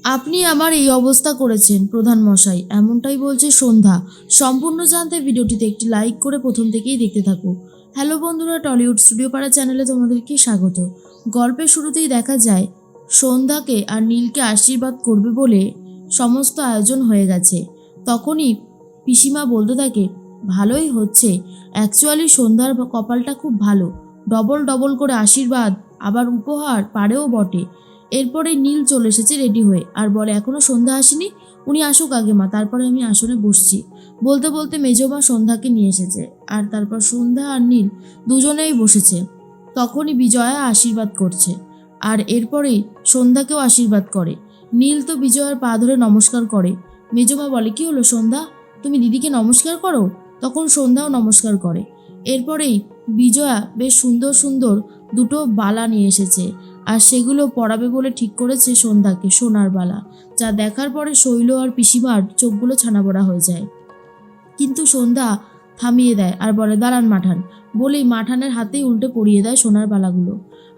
আপনি আমার এই অবস্থা করেছেন প্রধান মশাই, এমনটাই বলছে সন্ধ্যা। সম্পূর্ণ জানতে ভিডিওটিতে একটি লাইক করে প্রথম থেকেই দেখতে থাকো। হ্যালো বন্ধুরা, টলিউড স্টুডিও পাড়া চ্যানেলে তোমাদেরকে স্বাগত। গল্পের শুরুতেই দেখা যায় সন্ধ্যাকে আর নীলকে আশীর্বাদ করবে বলে সমস্ত আয়োজন হয়ে গেছে। তখনই পিসিমা বলতে থাকে, ভালোই হচ্ছে, অ্যাকচুয়ালি সন্ধ্যার কপালটা খুব ভালো, ডবল ডবল করে আশীর্বাদ আবার উপহার পারেও বটে। এরপরে নীল চলে এসেছে রেডি হয়ে আর বলে, এখনো সন্ধ্যা আসেনি, উনি আসুক আগে মা, তারপরে আমি আসনে বসছি। বলতে বলতে মেজমা সন্ধ্যাকে নিয়ে এসেছে আর তারপর সন্ধ্যা আর নীল দুজনেই বসেছে। তখনই বিজয়া আশীর্বাদ করছে আর এরপরেই সন্ধ্যাকেও আশীর্বাদ করে। নীল তো বিজয়ার পা ধরে নমস্কার করে। মেজমা বলে, কি হলো সন্ধ্যা, তুমি দিদিকে নমস্কার করো? তখন সন্ধ্যাও নমস্কার করে। এরপরেই বিজয়া বেশ সুন্দর সুন্দর দুটো বালা নিয়ে এসেছে আর সেগুলো পরাবে বলে ঠিক করেছে সন্ধ্যাকে, সোনার বালা, যা দেখার পরে শৈল আর পিসিমার চোখগুলো ছানাবড়া হয়ে যায়। কিন্তু সন্ধ্যা থামিয়ে দেয় আর বলে, দাঁড়ান মাঠান, বলেই মাঠানের হাতেই উল্টে পরিয়ে দেয় সোনার বালাগুলো।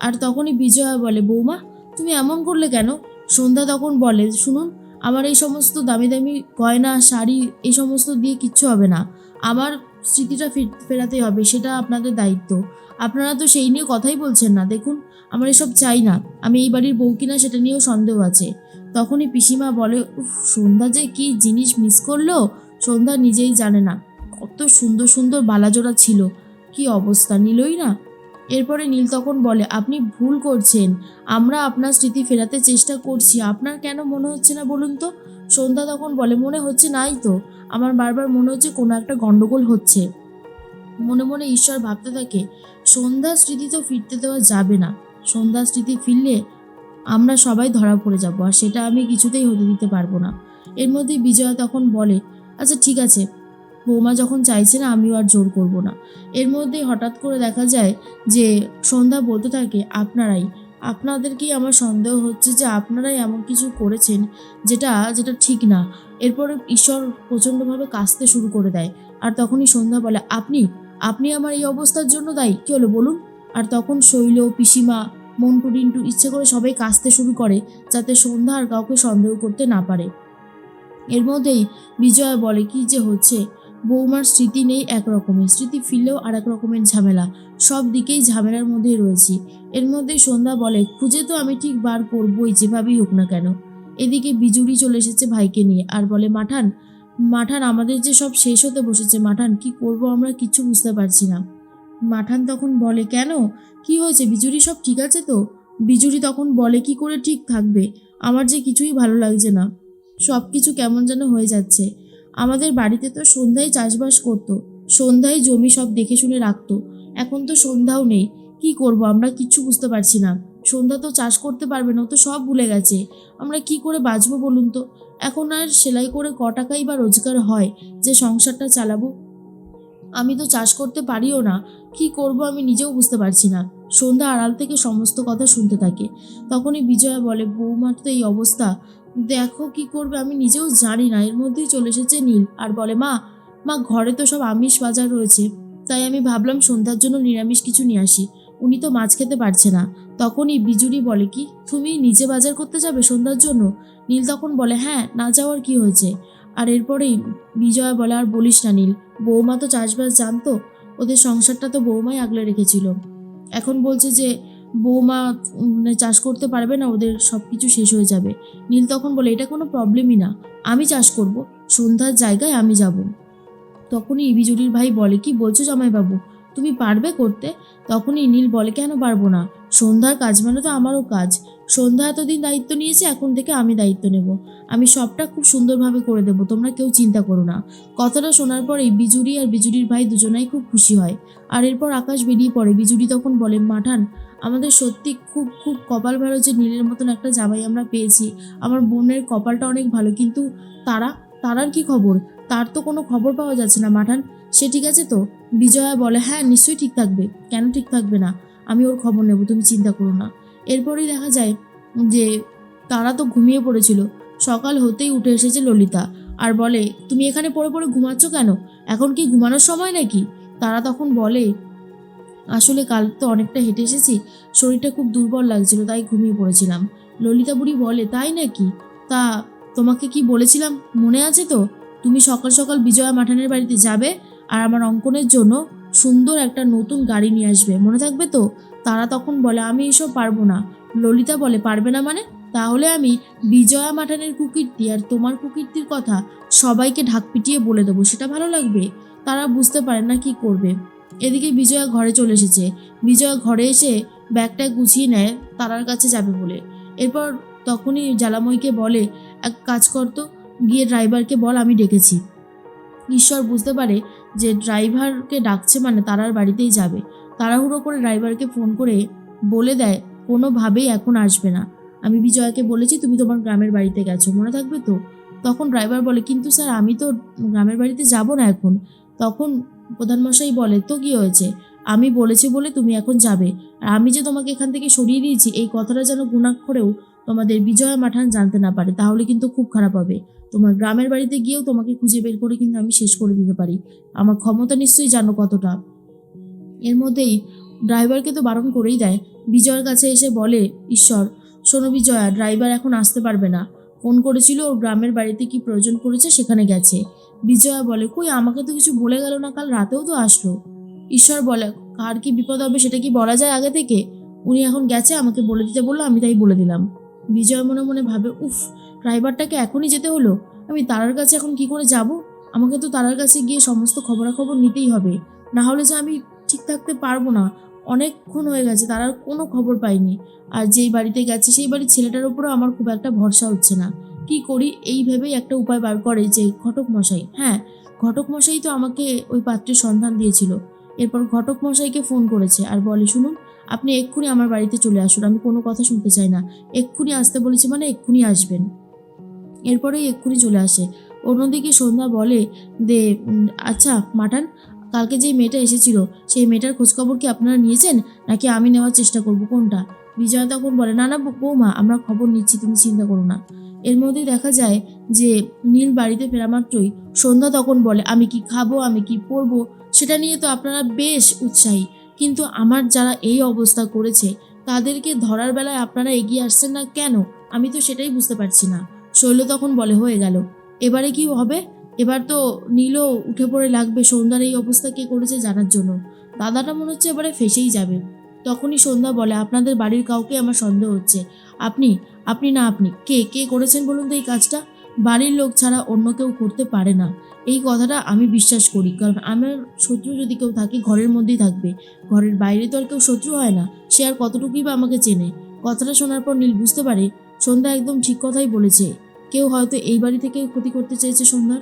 আর তখনই বিজয়া বলে, বৌমা তুমি এমন করলে কেন? সন্ধ্যা তখন বলে, শুনুন, আমার এই সমস্ত দামি দামি গয়না শাড়ি এই সমস্ত দিয়ে কিচ্ছু হবে না, আমার স্মৃতিটা ফেরাতে হবে, সেটা আপনাদের দায়িত্ব। আপনারা তো সেই নিয়ে কথাই বলছেন না, দেখুন আমার এসব চাই না, আমি এই বাড়ির বউ কিনা সেটা নিয়েও সন্দেহ আছে। তখনই পিসিমা বলে, উফ, সন্ধ্যা যে কি জিনিস মিস করলো, সন্ধ্যা নিজেই জানে না, কত সুন্দর সুন্দর বালাজোড়া ছিল, কি অবস্থা, নিলই না। এরপরে নীল তখন বলে, আপনি ভুল করছেন, আমরা আপনার স্মৃতি ফেরাতে চেষ্টা করছি, আপনার কেন মনে হচ্ছে না বলুন তো? সন্ধ্যা তখন বলে, মনে হচ্ছে নাই তো, আমার বারবার মনে হচ্ছে কোনো একটা গন্ডগোল হচ্ছে। মনে মনে ঈশ্বর ভাবতে থাকে, সন্ধ্যার স্মৃতি তো ফিরতে দেওয়া যাবে না, সন্ধ্যার স্মৃতি ফিরলে আমরা সবাই ধরা পড়ে যাব আর সেটা আমি কিছুতেই হতে দিতে পারবো না। এর মধ্যেই বিজয়া তখন বলে, আচ্ছা ঠিক আছে, বৌমা যখন চাইছে না আমিও আর জোর করব না। এর মধ্যেই হঠাৎ করে দেখা যায় যে সন্ধ্যা বলতে থাকে, আপনাদেরকেই আমার সন্দেহ হচ্ছে যে আপনারাই এমন কিছু করেছেন যেটা যেটা ঠিক না। এরপরে ঈশ্বর প্রচণ্ডভাবে কাঁদতে শুরু করে দেয় আর তখনই সন্ধ্যা বলে, আপনি আপনি আমার এই অবস্থার জন্য দায়ী, কী হলো বলুন? আর তখন শৈল, পিসিমা, মন্টু টিন্টু ইচ্ছে করে সবাই কাঁদতে শুরু করে যাতে সন্ধ্যা আর কাউকে সন্দেহ করতে না পারে। এর মধ্যেই বিজয়া বলে, কি যে হচ্ছে, বৌমার স্মৃতি নেই এক রকমের, স্মৃতি ফিরলেও আর এক রকমের ঝামেলা, সব দিকেই ঝামেলার মধ্যেই রয়েছি। এর মধ্যেই সন্ধ্যা বলে, খুঁজে তো আমি ঠিক বার করবই যেভাবেই হোক না কেন। এদিকে বিজুরি চলে এসেছে ভাইকে নিয়ে আর বলে, মাঠান মাঠান আমাদের যে সব শেষ হতে বসেছে, মাঠান কি করব আমরা কিচ্ছু বুঝতে পারছি না। মাঠান তখন বলে, কেন, কি হয়েছে বিজুরি, সব ঠিক আছে তো? বিজুরি তখন বলে, কি করে ঠিক থাকবে, আমার যে কিছুই ভালো লাগছে না, সব কিছু কেমন যেন হয়ে যাচ্ছে। আমাদের বাড়িতে তো সন্ধ্যায় চাষবাস করতো, সন্ধ্যায় জমি সব দেখে শুনে রাখতো, এখন তো সন্ধ্যাও নেই, কি করব আমরা কিচ্ছু বুঝতে পারছি না। সন্ধ্যা তো চাষ করতে পারবে না, ও তো সব ভুলে গেছে, আমরা কি করে বাঁচবো বলুন তো? এখন আর সেলাই করে ক টাকাই বা রোজগার হয় যে সংসারটা চালাবো? আমি তো চাষ করতে পারিও না, কি করব আমি নিজেও বুঝতে পারছি না। সন্ধ্যা আড়াল থেকে সমস্ত কথা শুনতে থাকে। তখনই বিজয়া বলে, বৌমার তো এই অবস্থা, দেখো কি করবে আমি নিজেও জানি না। এর মধ্যেই চলে এসেছে নীল আর বলে, মা মা ঘরে তো সব আমিষ বাজার রয়েছে, তাই আমি ভাবলাম সন্ধ্যার জন্য নিরামিষ কিছু নিয়ে আসি, উনি তো মাছ খেতে পারছে না। তখনই বিজুরি বলে, কি তুমি নিজে বাজার করতে যাবে সন্ধ্যার জন্য? নীল তখন বলে, হ্যাঁ, না যাওয়ার কি হয়েছে? আর এরপরেই বিজয়া বলে, আর বলিস না নীল, বৌমা তো চাষবাস জানতো, ওদের সংসারটা তো বৌমাই আগলে রেখেছিল, এখন বলছে যে বৌমা মানে চাষ করতে পারবে না, ওদের সব কিছু শেষ হয়ে যাবে। নীল তখন বলে, এটা কোনো প্রবলেমই না, আমি চাষ করব, সন্ধ্যার জায়গায় আমি যাব। তখনই বিজুলির ভাই বলে, কি বলছো জামাইবাবু, তুমি পারবে করতে? তখনই নীল বলে, কেন পারবো না, সন্ধ্যার কাজ মানে তো আমারও কাজ, সন্ধ্যা এতদিন দায়িত্ব নিয়েছে, এখন থেকে আমি দায়িত্ব নেব, আমি সবটা খুব সুন্দরভাবে করে দেবো, তোমরা কেউ চিন্তা করো না। কথাটা শোনার পরেই বিজুরি আর বিজুরির ভাই দুজনাই খুব খুশি হয়। আর এরপর আকাশ বেরিয়ে পড়ে। বিজুরি তখন বলে, মাঠান আমাদের সত্যি খুব খুব কপাল ভালো যে নীলের মতন একটা জামাই আমরা পেয়েছি, আমার বোনের কপালটা অনেক ভালো, কিন্তু তারা তারার কি খবর? তার তো কোনো খবর পাওয়া যাচ্ছে না মাঠান, সে ঠিক আছে তো? বিজয়া বলে, হ্যাঁ নিশ্চয়ই ঠিক থাকবে, কেন ঠিক থাকবে না, আমি ওর খবর নেব, তুমি চিন্তা করো না। এরপরেই দেখা যায় যে তারা তো ঘুমিয়ে পড়েছিল, সকাল হতেই উঠে এসেছে ললিতা আর বলে, তুমি এখানে পড়ে পড়ে ঘুমাচ্ছ কেন, এখন কি ঘুমানোর সময় নাকি? তারা তখন বলে, আসলে কাল তো অনেকটা হেঁটে এসেছি, শরীরটা খুব দুর্বল লাগছিল তাই ঘুমিয়ে পড়েছিলাম। ললিতা বুড়ি বলে, তাই নাকি? তা তোমাকে কি বলেছিলাম মনে আছে তো? তুমি সকাল সকাল বিজয়া মাঠানের বাড়িতে যাবে আর আমার অঙ্কনের জন্য সুন্দর একটা নতুন গাড়ি নিয়ে আসবে, মনে থাকবে তো? তারা তখন বলে আমি এসব পারবো না। ললিতা বলে পারবে না মানে? তাহলে আমি বিজয়া মাঠানের কুকীর্তি আর তোমার কুকীর্তির কথা সবাইকে ঢাক পিটিয়ে বলে দেবো, সেটা ভালো লাগবে? তারা বুঝতে পারে না কি করবে। এদিকে বিজয়া ঘরে চলে এসেছে। বিজয়া ঘরে এসে ব্যাগটা গুছিয়ে নেয় তারার কাছে যাবে বলে। এরপর তখনই জ্বালাময়ীকে বলে, এক কাজ করতো, গিয়ে ড্রাইভারকে বল আমি ডেকেছি। ঈশ্বর বুঝতে পারে যে ড্রাইভারকে ডাকছে মানে তারার বাড়িতেই যাবে। তাড়াহুড়ো করে ড্রাইভারকে ফোন করে বলে দেয় কোনোভাবেই এখন আসবে না। আমি বিজয়াকে বলেছি তুমি তোমার গ্রামের বাড়িতে গেছো, মনে থাকবে তো? তখন ড্রাইভার বলে কিন্তু স্যার আমি তো গ্রামের বাড়িতে যাব না এখন। তখন প্রধানমশাই বলে তো কি হয়েছে, আমি বলেছি বলে তুমি এখন যাবে। আর আমি যে তোমাকে এখান থেকে সরিয়ে দিয়েছি এই কথাটা যেন গুণাক্ষরেও তোমাদের বিজয়া মাঠান জানতে না পারে, তাহলে কিন্তু খুব খারাপ হবে। তোমার গ্রামের বাড়িতে গিয়েও তোমাকে খুঁজে বের করে কিন্তু আমি শেষ করে দিতে পারি। আমার ক্ষমতা নিশ্চয়ই জানো কতটা। এর মধ্যেই ড্রাইভারকে তো বারণ করেই দেয়। বিজয়ের কাছে এসে বলে ঈশ্বর, শোনো বিজয়া, ড্রাইভার এখন আসতে পারবে না। ফোন করেছিল ওর গ্রামের বাড়িতে কি প্রয়োজন পড়েছে সেখানে গেছে। বিজয়া বলে কই আমাকে তো কিছু বলে গেল না, কাল রাতেও তো আসলো। ঈশ্বর বলে কার কি বিপদ হবে সেটা কি বলা যায় আগে থেকে? উনি এখন গেছে, আমাকে বলে দিতে বললো, আমি তাই বলে দিলাম। বিজয় মনে মনে ভাবে উফ, ড্রাইভারটাকে এখনই যেতে হলো। আমি তারার কাছে এখন কি করে যাব? আমাকে তো তারার কাছে গিয়ে সমস্ত খবরাখবর নিতেই হবে, না হলে যে আমি ঠিক থাকতে পারবো না। অনেকক্ষণ হয়ে গেছে, তারার কোনো খবর পাইনি। আর যেই বাড়িতে গেছে সেই বাড়ির ছেলেটার উপরও আমার খুব একটা ভরসা হচ্ছে না। কি করি এই ভেবেই একটা উপায় বার করে যে ঘটক মশাই, হ্যাঁ ঘটক মশাই তো আমাকে ওই পাত্রের সন্ধান দিয়েছিল। এরপর ঘটক মশাইকে ফোন করেছে আর বলে শুনুন, আপনি এক্ষুনি আমার বাড়িতে চলে আসুন, আমি কোনো কথা শুনতে চাই না। এক্ষুনি আসতে বলেছি মানে এক্ষুনি আসবেন। এরপরেই এক্ষুনি চলে আসে। অন্যদিকে সন্ধ্যা বলে দে আচ্ছা মাঠান, কালকে যেই মেয়েটা এসেছিল সেই মেয়েটার খোঁজখবর কি আপনারা নিয়েছেন, নাকি আমি নেওয়ার চেষ্টা করব, কোনটা? বিজয়া তখন বলে না না বৌমা, আমরা খবর নিচ্ছি, তুমি চিন্তা করো না। এর মধ্যেই দেখা যায় যে নীল বাড়িতে ফেরা মাত্রই সন্ধ্যা তখন বলে আমি কি খাবো, আমি কি পরবো সেটা নিয়ে তো আপনারা বেশ উৎসাহী, কিন্তু আমার যারা এই অবস্থা করেছে তাদেরকে ধরার বেলায় আপনারা এগিয়ে আসছেন না কেন? আমি তো সেটাই বুঝতে পারছি না। শৈল তখন বলে হয়ে গেল, এবারে কি হবে? এবার তো নীলও উঠে পড়ে লাগবে সন্ধ্যার এই অবস্থা কে করেছে জানার জন্য। দাদাটা মনে হচ্ছে এবারে ফেসেই যাবে। তখনই সন্ধ্যা বলে আপনাদের বাড়ির কাউকে আমার সন্দেহ হচ্ছে। আপনি আপনি না আপনি কে কে করেছেন বলুন তো এই কাজটা? বাড়ির লোক ছাড়া অন্য কেউ করতে পারে না। এই কথাটা আমি বিশ্বাস করি, কারণ আমার শত্রু যদি কেউ থাকে ঘরের মধ্যেই থাকবে, ঘরের বাইরে তো আর কেউ শত্রু হয় না। সে আর কতটুকুই বা আমাকে চেনে? কথাটা শোনার পর নীল বুঝতে পারে সন্ধ্যা একদম ঠিক কথাই বলেছে। কেউ হয়তো এই বাড়ি থেকে ক্ষতি করতে চেয়েছে সন্ধ্যার।